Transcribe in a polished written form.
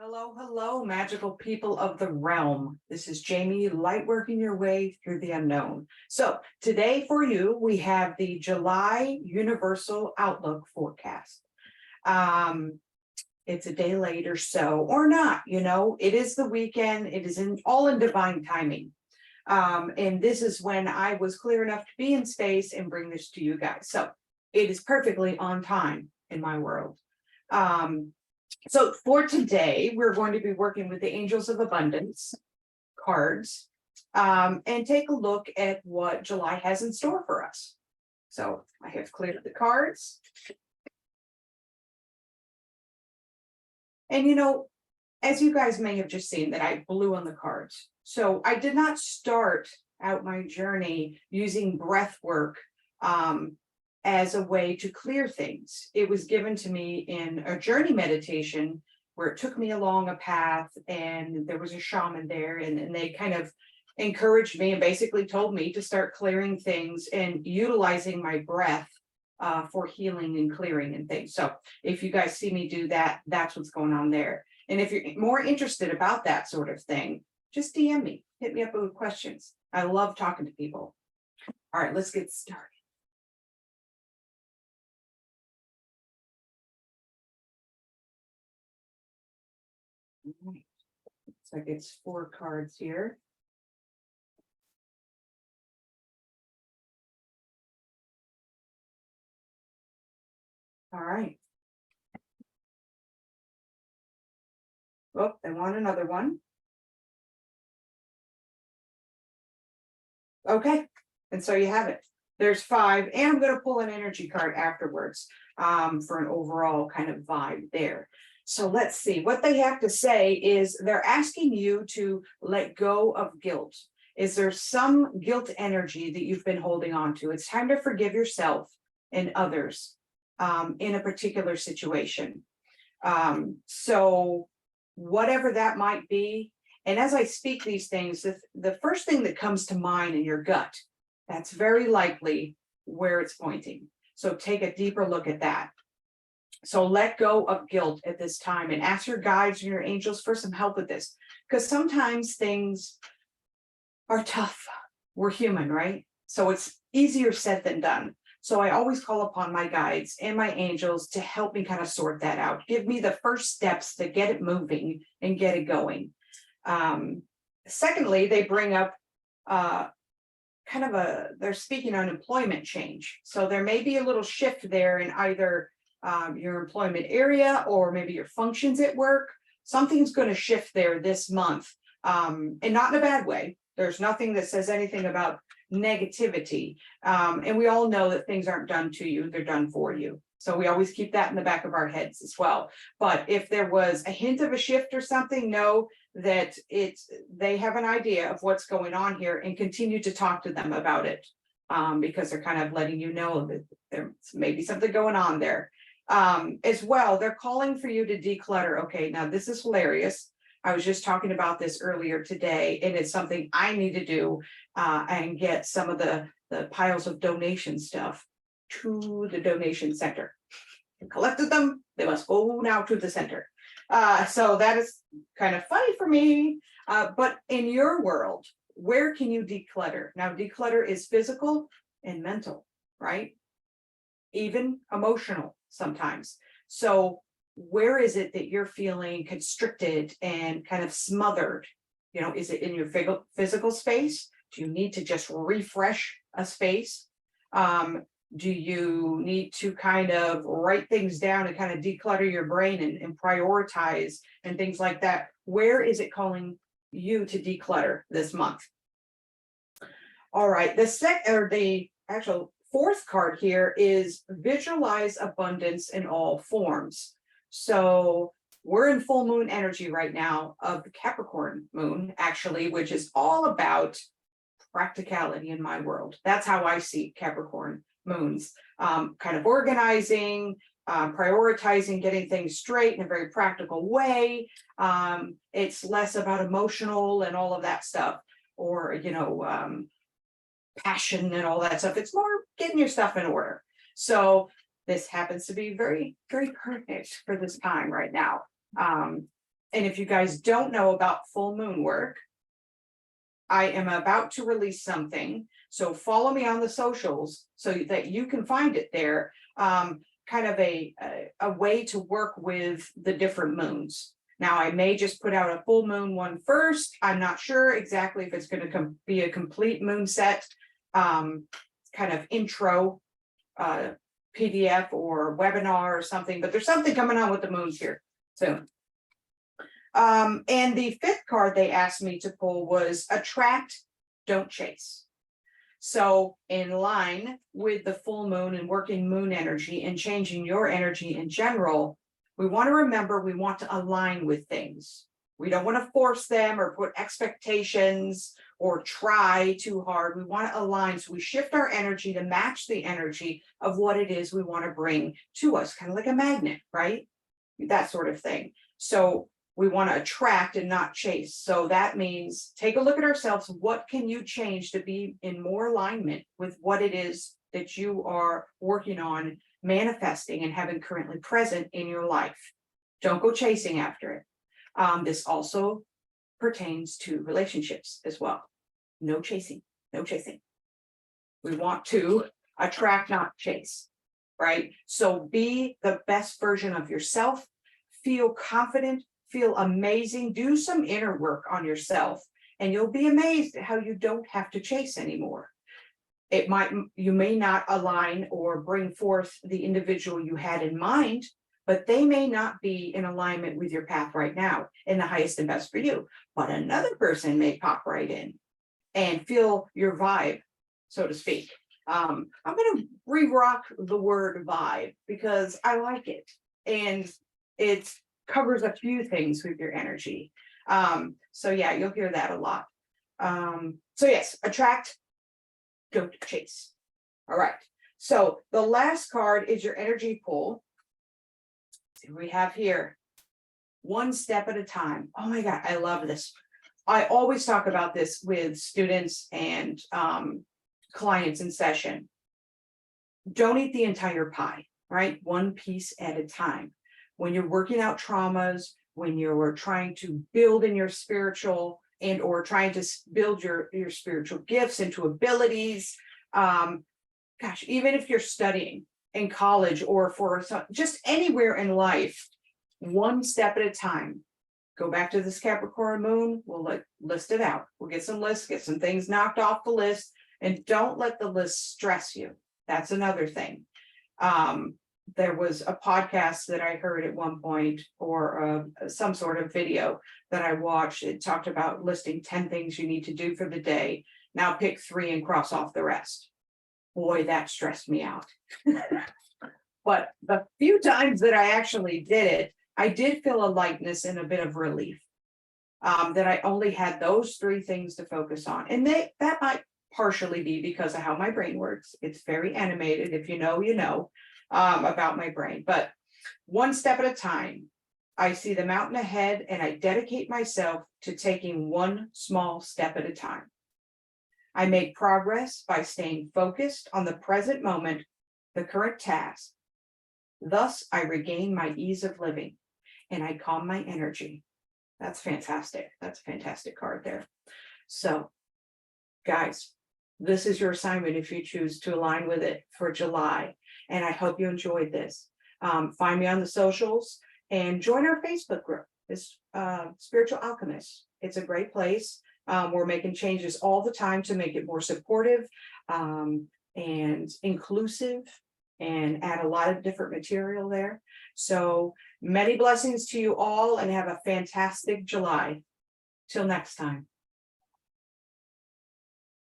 Hello, hello, magical people of the realm. This is Jamie, light working your way through the unknown. So today for you, we have the July Universal Outlook forecast. It's a day late or so, or not, it is the weekend. It is all in divine timing. And this is when I was clear enough to be in space and bring this to you guys. So it is perfectly on time in my world. So for today, we're going to be working with the Angels of Abundance cards and take a look at what July has in store for us. So I have cleared the cards. And as you guys may have just seen that I blew on the cards. So I did not start out my journey using breath work as a way to clear things. It was given to me in a journey meditation where it took me along a path, and there was a shaman there, and they kind of encouraged me and basically told me to start clearing things and utilizing my breath for healing and clearing and things. So if you guys see me do that, that's what's going on there. And if you're more interested about that sort of thing, just DM me, hit me up with questions. I love talking to people. All right, let's get started. Right. Looks like it's 4 cards here. All right. Oh, they want another one. Okay, and so you have it. There's 5, and I'm going to pull an energy card afterwards for an overall kind of vibe there. So let's see what they have to say. Is they're asking you to let go of guilt. Is there some guilt energy that you've been holding on to? It's time to forgive yourself and others in a particular situation. So whatever that might be. And as I speak these things, the first thing that comes to mind in your gut, that's very likely where it's pointing. So take a deeper look at that. So let go of guilt at this time and ask your guides and your angels for some help with this. Because sometimes things are tough. We're human, right? So it's easier said than done. So I always call upon my guides and my angels to help me kind of sort that out. Give me the first steps to get it moving and get it going. Secondly, they bring up they're speaking on employment change. So there may be a little shift there in either your employment area or maybe your functions at work. Something's going to shift there this month, and not in a bad way. There's nothing that says anything about negativity. And we all know that things aren't done to you, they're done for you. So we always keep that in the back of our heads as well. But if there was a hint of a shift or something, know that they have an idea of what's going on here, and continue to talk to them about it, because they're kind of letting you know that there's maybe something going on there. As well, they're calling for you to declutter. Okay, now this is hilarious. I was just talking about this earlier today, and it's something I need to do and get some of the piles of donation stuff to the donation center. I collected them. They must go now to the center. So that is kind of funny for me. But in your world, where can you declutter? Now, declutter is physical and mental, right? Even emotional sometimes. So where is it that you're feeling constricted and kind of smothered? Is it in your physical space? Do you need to just refresh a space? Do you need to kind of write things down and kind of declutter your brain and prioritize and things like that? Where is it calling you to declutter this month? All right, the actual 4th card here is visualize abundance in all forms. So we're in full moon energy right now of the Capricorn moon, actually, which is all about practicality in my world. That's how I see Capricorn moons, kind of organizing, prioritizing, getting things straight in a very practical way. It's less about emotional and all of that stuff, or passion and all that stuff. It's more getting your stuff in order. So this happens to be very, very perfect for this time right now. And if you guys don't know about full moon work, I am about to release something. So follow me on the socials so that you can find it there. Kind of a way to work with the different moons. Now, I may just put out a full moon one first. I'm not sure exactly if it's going to be a complete moon set, kind of intro PDF or webinar or something, but there's something coming on with the moons here soon. And the fifth card they asked me to pull was attract, don't chase. So in line with the full moon and working moon energy and changing your energy in general, we want to remember we want to align with things. We don't want to force them or put expectations or try too hard. We want to align. So we shift our energy to match the energy of what it is we want to bring to us, kind of like a magnet, right? That sort of thing. So we want to attract and not chase. So that means take a look at ourselves. What can you change to be in more alignment with what it is that you are working on, manifesting, and having currently present in your life? Don't go chasing after it. This also pertains to relationships as well. No chasing, no chasing. We want to attract, not chase, right? So be the best version of yourself. Feel confident. Feel amazing. Do some inner work on yourself, and you'll be amazed at how you don't have to chase anymore. You may not align or bring forth the individual you had in mind, but they may not be in alignment with your path right now in the highest and best for you. But another person may pop right in and feel your vibe, so to speak. I'm going to re-rock the word vibe because I like it, and it's covers a few things with your energy. So yeah, you'll hear that a lot. So yes, attract, don't chase. All right. So the last card is your energy pull. See what we have here. One step at a time. Oh my God, I love this. I always talk about this with students and clients in session. Don't eat the entire pie, right? One piece at a time. When you're working out traumas, when you're trying to build in your spiritual and or trying to build your spiritual gifts into abilities, gosh, even if you're studying in college or for just anywhere in life, one step at a time. Go back to this Capricorn moon. We'll list it out. We'll get some lists, get some things knocked off the list, and don't let the list stress you. That's another thing. There was a podcast that I heard at one point, or some sort of video that I watched. It talked about listing 10 things you need to do for the day. Now pick 3 and cross off the rest. Boy, that stressed me out. But the few times that I actually did it, I did feel a lightness and a bit of relief, that I only had those 3 things to focus on. And that might partially be because of how my brain works. It's very animated. If you know, you know. About my brain, but one step at a time. I see the mountain ahead and I dedicate myself to taking one small step at a time. I make progress by staying focused on the present moment, the current task. Thus, I regain my ease of living and I calm my energy. That's fantastic. That's a fantastic card there. So, guys, this is your assignment if you choose to align with it for July. And I hope you enjoyed this. Find me on the socials and join our Facebook group. It's Spiritual Alchemists. It's a great place. We're making changes all the time to make it more supportive and inclusive and add a lot of different material there. So many blessings to you all and have a fantastic July. Till next time.